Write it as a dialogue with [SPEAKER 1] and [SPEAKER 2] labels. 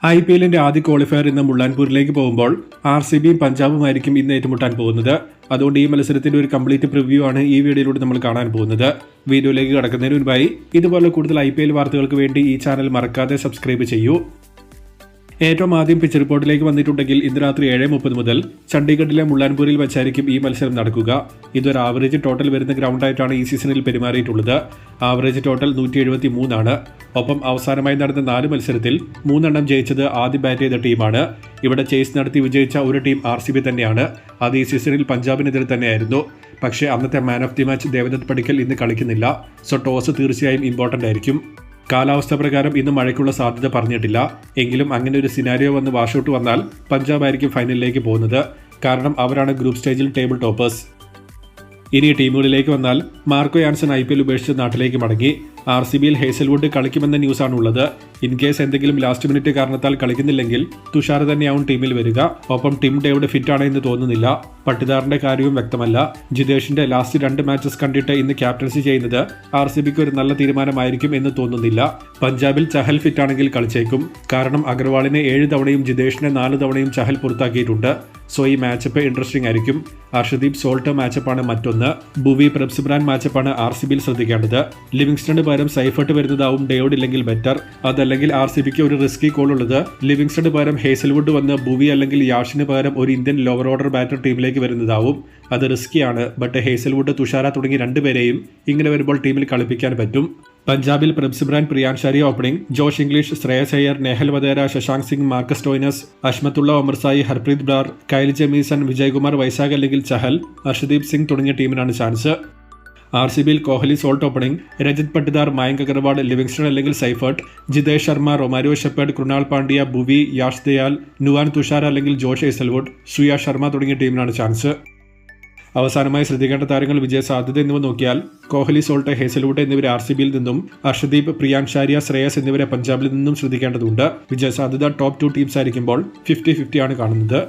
[SPEAKER 1] IPL ആദ്യ qualifier ഇന്ന് മുള്ളാൻപൂരിലേക്ക് പോകുമ്പോൾ RCBയും പഞ്ചാബുമായിരിക്കും ഇന്ന് ഏറ്റുമുട്ടാൻ പോകുന്നത്. അതുകൊണ്ട് ഈ മത്സരത്തിന്റെ ഒരു കംപ്ലീറ്റ് പ്രിവ്യൂ ആണ് ഈ വീഡിയോയിലൂടെ നമ്മൾ കാണാൻ പോകുന്നത്. വീഡിയോയിലേക്ക് കടക്കുന്നതിന് മുൻപായി ഇതുപോലെ കൂടുതൽ IPL വാർത്തകൾക്ക് വേണ്ടി ഈ ചാനൽ മറക്കാതെ സബ്സ്ക്രൈബ് ചെയ്യൂ. ഏറ്റവും ആദ്യം പിച്ച് റിപ്പോർട്ടിലേക്ക് വന്നിട്ടുണ്ടെങ്കിൽ ഇന്ന് രാത്രി 7:30 മുതൽ ചണ്ഡീഗഡിലെ മുള്ളാൻപൂരിൽ വെച്ചായിരിക്കും ഈ മത്സരം നടക്കുക. ഇതൊരു ആവറേജ് ടോട്ടൽ വരുന്ന ഗ്രൗണ്ടായിട്ടാണ് ഈ സീസണിൽ പെരുമാറിയിട്ടുള്ളത്. ആവറേജ് ടോട്ടൽ 173 ആണ്. ഒപ്പം അവസാനമായി നടന്ന 4 മത്സരത്തിൽ 3 ജയിച്ചത് ആദ്യം ബാറ്റ് ചെയ്ത ടീമാണ്. ഇവിടെ ചേസ് നടത്തി വിജയിച്ച ഒരു ടീം RCB തന്നെയാണ്. അത് ഈ സീസണിൽ പഞ്ചാബിനെതിരെ തന്നെയായിരുന്നു. പക്ഷേ അന്നത്തെ man of the match Devdutt Padikkal ഇന്ന് കളിക്കുന്നില്ല. സോ ടോസ് തീർച്ചയായും ഇമ്പോർട്ടൻ്റ് ആയിരിക്കും. കാലാവസ്ഥ പ്രകാരം ഇന്ന് മഴയ്ക്കുള്ള സാധ്യത പറഞ്ഞിട്ടില്ല. എങ്കിലും അങ്ങനെ ഒരു സിനാരിയോ വന്ന് വാഷൗട്ട് വന്നാൽ പഞ്ചാബ് ആയിരിക്കും ഫൈനലിലേക്ക് പോകുന്നത്. കാരണം അവരാണ് ഗ്രൂപ്പ് സ്റ്റേജിൽ ടേബിൾ ടോപ്പേഴ്സ്. ഇനി ടീമുകളിലേക്ക് വന്നാൽ മാർക്കോ യാൻസൺ IPL ഉപേക്ഷിച്ച് നാട്ടിലേക്ക് മടങ്ങി. RCBയിൽ ഹേസൽവുഡ് കളിക്കുമെന്ന ന്യൂസാണുള്ളത്. ഇൻ കേസ് എന്തെങ്കിലും ലാസ്റ്റ് മിനിറ്റ് കാരണത്താൽ കളിക്കുന്നില്ലെങ്കിൽ തുഷാർ തന്നെയാവും ടീമിൽ വരിക. ഒപ്പം ടിം ഡേവിഡ് ഫിറ്റ് ആണ് എന്ന് തോന്നുന്നില്ല. പട്ടിദാറിന്റെ കാര്യവും വ്യക്തമല്ല. ജിതേഷിന്റെ ലാസ്റ്റ് 2 മാച്ചസ് കണ്ടിട്ട് ഇന്ന് ക്യാപ്റ്റൻസി ചെയ്യുന്നത് RCBക്ക് ഒരു നല്ല തീരുമാനമായിരിക്കും എന്ന് തോന്നുന്നില്ല. പഞ്ചാബിൽ ചഹൽ ഫിറ്റ് ആണെങ്കിൽ കളിച്ചേക്കും. കാരണം അഗർവാളിനെ 7 തവണയും ജിതേഷിനെ 4 തവണയും ചഹൽ പുറത്താക്കിയിട്ടുണ്ട്. സോ ഈ മാച്ചപ്പ് ഇൻട്രസ്റ്റിംഗ് ആയിരിക്കും. അർഷദീപ് സോൾട്ട് മാച്ചപ്പാണ് മറ്റൊന്ന്. ഭുവി പ്രഭ്സുബ്രാൻ മാച്ചപ്പാണ് RCBയിൽ ശ്രദ്ധിക്കേണ്ടത്. ലിവിങ്സ്റ്റണിന് പകരം സൈഫർട്ട് വരുന്നതാവും ഡേവിഡ് ഇല്ലെങ്കിൽ ബെറ്റർ. അതല്ലെങ്കിൽ RCBക്ക് ഒരു റിസ്കി കോൾ ഉള്ളത് ലിവിങ്സ്റ്റണിന് പകരം ഹേസൽവുഡ് വന്ന് ഭുവി അല്ലെങ്കിൽ യാഷിന് പകരം ഒരു ഇന്ത്യൻ ലോവർ ഓർഡർ ബാറ്റർ ടീമിലേക്ക് വരുന്നതാവും. അത് റിസ്കിയാണ്. ബട്ട് ഹേസൽവുഡ് തുഷാര തുടങ്ങി 2 പേരെയും ഇങ്ങനെ വരുമ്പോൾ ടീമിൽ കളിപ്പിക്കാൻ പറ്റും. പഞ്ചാബിൽ പ്രഭ്സുബ്രാൻ പ്രിയാൻഷാരി opening, Josh Inglis, Shreyas Iyer, Nahuel Wadhera, Shashank Singh, Marcus ടോയിനസ്, Hashmatullah Omarzai, Harpreet Brar, കൈൽ ജമീസൺ, വിജയ്കുമാർ വൈശാഖ് അല്ലെങ്കിൽ ചഹൽ, അർഷദീപ് സിംഗ് തുടങ്ങിയ ടീമിനാണ് chance. RCBയിൽ Kohli salt opening, Rajat Patidar, Mayank Agarwal, Livingstone അല്ലെങ്കിൽ സൈഫർട്ട്, ജിതേഷ് ശർമ്മ, റൊമാരിയോ ഷെപ്പേർഡ്, കൃണാൽ പാണ്ഡ്യ, ഭുവി, യാഷ് ദയാൽ, നുവാൻ തുഷാര അല്ലെങ്കിൽ ജോഷ് ഹേസൽവുഡ്, സുയ ശർമ്മ തുടങ്ങിയ ടീമിനാണ് ചാൻസ്. അവസാനമായി ശ്രദ്ധിക്കേണ്ട താരങ്ങൾ വിജയ സാധ്യത എന്നിവ നോക്കിയാൽ കോഹ്ലി സോൾട്ട് ഹേസൽവുഡ് എന്നിവരെ RCBയിൽ നിന്നും, അർഷദീപ്, പ്രിയാൻഷാരിയ, ശ്രേയസ് എന്നിവരെ പഞ്ചാബിൽ നിന്നും ശ്രദ്ധിക്കേണ്ടതുണ്ട്. വിജയ സാധ്യത ടോപ്പ് 2 ടീംസ് ആയിരിക്കുമ്പോൾ 50-50 ആണ് കാണുന്നത്.